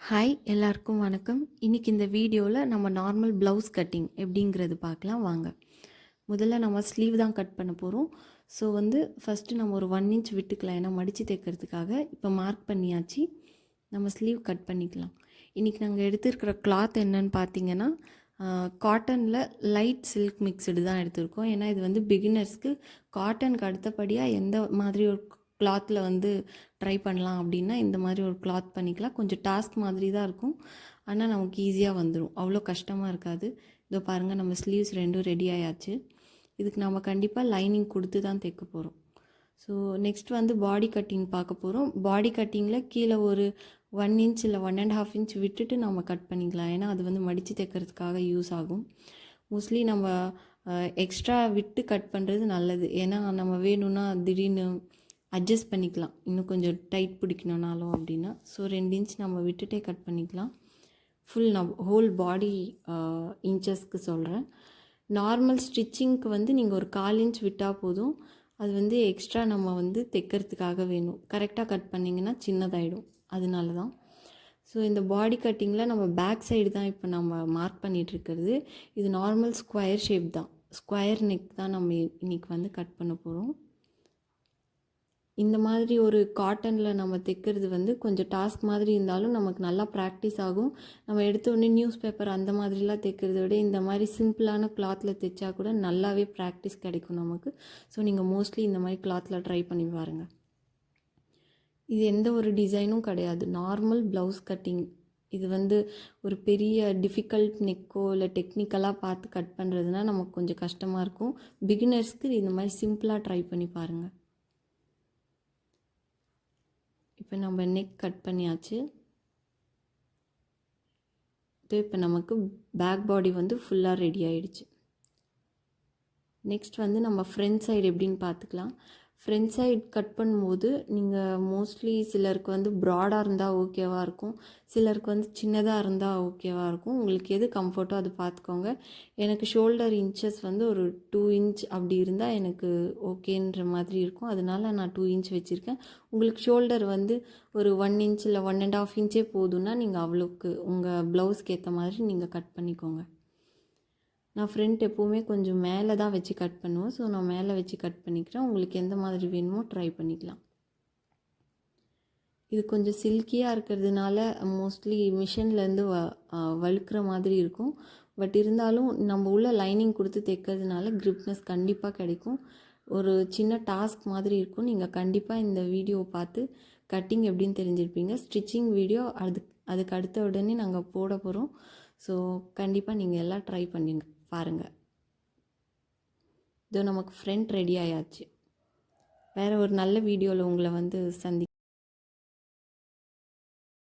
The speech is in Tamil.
ஹாய் எல்லாருக்கும் வணக்கம். இன்றைக்கி இந்த வீடியோவில் நம்ம நார்மல் ப்ளவுஸ் கட்டிங் எப்படிங்கிறது பார்க்கலாம் வாங்க. முதல்ல நம்ம ஸ்லீவ் தான் கட் பண்ண போகிறோம். ஸோ ஃபஸ்ட்டு நம்ம ஒரு 1 இன்ச் விட்டுக்கலாம், ஏன்னா மடித்து தைக்கிறதுக்காக. இப்போ மார்க் பண்ணியாச்சு, நம்ம ஸ்லீவ் கட் பண்ணிக்கலாம். இன்றைக்கி நாங்கள் எடுத்துருக்கிற கிளாத் என்னன்னு பார்த்தீங்கன்னா, காட்டனில் லைட் சில்க் மிக்ஸ்டு தான் எடுத்திருக்கோம். ஏன்னா இது பிகினர்ஸ்க்கு காட்டனுக்கு அடுத்தபடியாக எந்த மாதிரி ஒரு கிளாத்தில் ட்ரை பண்ணலாம் அப்படின்னா இந்த மாதிரி ஒரு கிளாத் பண்ணிக்கலாம். கொஞ்சம் டாஸ்க் மாதிரி தான் இருக்கும், ஆனால் நமக்கு ஈஸியாக வந்துடும், அவ்வளோ கஷ்டமாக இருக்காது. இதோ பாருங்கள், நம்ம ஸ்லீவ்ஸ் ரெண்டும் ரெடி ஆயாச்சு. இதுக்கு நம்ம கண்டிப்பாக லைனிங் கொடுத்து தான் தைக்க போகிறோம். ஸோ நெக்ஸ்ட் பாடி கட்டிங் பார்க்க போகிறோம். பாடி கட்டிங்கில் கீழே ஒரு 1 இன்ச் இல்லை 1.5 இன்ச் விட்டுட்டு நம்ம கட் பண்ணிக்கலாம், ஏன்னா அது மடித்து தைக்கிறதுக்காக யூஸ் ஆகும். மோஸ்ட்லி நம்ம எக்ஸ்ட்ரா விட்டு கட் பண்ணுறது நல்லது, ஏன்னா நம்ம வேணும்னா திடீர்னு அட்ஜஸ்ட் பண்ணிக்கலாம், இன்னும் கொஞ்சம் டைட் பிடிக்கணுன்னாலும் அப்படின்னா. ஸோ 2 இன்ச் நம்ம விட்டுட்டே கட் பண்ணிக்கலாம். ஃபுல் நான் ஹோல் பாடி இன்ச்சஸ்க்கு சொல்கிறேன். நார்மல் ஸ்டிச்சிங்க்கு நீங்கள் ஒரு 1/4 இன்ச் விட்டால் போதும். அது எக்ஸ்ட்ரா நம்ம தைக்கிறதுக்காக வேணும். கரெக்டாக கட் பண்ணிங்கன்னா சின்னதாகிடும், அதனால தான். ஸோ இந்த பாடி கட்டிங்கில் நம்ம பேக் சைடு தான் இப்போ நம்ம மார்க் பண்ணிகிட்ருக்கிறது. இது நார்மல் ஸ்கொயர் ஷேப் தான், ஸ்கொயர் நெக் தான் நம்ம இன்றைக்கி கட் பண்ண போகிறோம். இந்த மாதிரி ஒரு காட்டனில் நம்ம தைக்கிறது கொஞ்சம் டாஸ்க் மாதிரி இருந்தாலும் நமக்கு நல்லா ப்ராக்டிஸ் ஆகும். நம்ம எடுத்தோடனே நியூஸ் பேப்பர் அந்த மாதிரிலாம் தைக்கிறத விட இந்த மாதிரி சிம்பிளான கிளாத்தில் தைச்சா கூட நல்லாவே ப்ராக்டிஸ் கிடைக்கும் நமக்கு. ஸோ நீங்கள் மோஸ்ட்லி இந்த மாதிரி கிளாத்தில் ட்ரை பண்ணி பாருங்கள். இது எந்த ஒரு டிசைனும் கிடையாது, நார்மல் ப்ளவுஸ் கட்டிங். இது ஒரு பெரிய டிஃபிகல்ட் நெக்கோ இல்லை டெக்னிக்கலாக பார்த்து கட் பண்ணுறதுனா நமக்கு கொஞ்சம் கஷ்டமாக இருக்கும். பிகினர்ஸ்க்கு இந்த மாதிரி சிம்பிளாக ட்ரை பண்ணி பாருங்கள். இப்போ நம்ம நெக் கட் பண்ணியாச்சு. இப்போ நமக்கு பேக் பாடி ஃபுல்லாக ரெடி ஆகிடுச்சு. நெக்ஸ்ட் நம்ம ஃப்ரண்ட் சைடு எப்படின்னு பார்த்துக்கலாம். ஃப்ரண்ட் சைடு கட் பண்ணும்போது நீங்கள் மோஸ்ட்லி சிலருக்கு ப்ராடாக இருந்தால் ஓகேவாக இருக்கும், சிலருக்கு சின்னதாக இருந்தால் ஓகேவாக இருக்கும். உங்களுக்கு எது கம்ஃபர்ட்டோ அது பார்த்துக்கோங்க. எனக்கு ஷோல்டர் இன்ச்சஸ் ஒரு 2 இன்ச் அப்படி இருந்தால் எனக்கு ஓகேன்ற மாதிரி இருக்கும், அதனால நான் 2 இன்ச் வச்சுருக்கேன். உங்களுக்கு ஷோல்டர் ஒரு 1 இன்ச் இல்லை 1.5 இன்ச்சே போதும்னா நீங்கள் அவ்வளோக்கு உங்கள் ப்ளவுஸ்க்கு ஏற்ற மாதிரி நீங்கள் கட் பண்ணிக்கோங்க. நான் ஃப்ரண்ட் எப்போவுமே கொஞ்சம் மேலே தான் வச்சு கட் பண்ணுவேன், ஸோ நான் மேலே வச்சு கட் பண்ணிக்கிறேன். உங்களுக்கு எந்த மாதிரி வேணுமோ ட்ரை பண்ணிக்கலாம். இது கொஞ்சம் சில்கியாக இருக்கிறதுனால மோஸ்ட்லி மிஷின்லேருந்து வழுக்கிற மாதிரி இருக்கும். பட் இருந்தாலும் நம்ம உள்ள லைனிங் கொடுத்து தைக்கிறதுனால க்ரிப்னஸ் கண்டிப்பாக கிடைக்கும். ஒரு சின்ன டாஸ்க் மாதிரி இருக்கும். நீங்கள் கண்டிப்பாக இந்த வீடியோவை பார்த்து கட்டிங் எப்படின்னு தெரிஞ்சிருப்பீங்க. ஸ்டிச்சிங் வீடியோ அதுக்கு அடுத்த உடனே நாங்கள் போட போகிறோம். ஸோ கண்டிப்பாக நீங்கள் எல்லாம் ட்ரை பண்ணிங்க பாருங்கள். இதோ நமக்கு ஃப்ரண்ட் ரெடி ஆயாச்சு. வேறு ஒரு நல்ல வீடியோவில் உங்களை சந்தி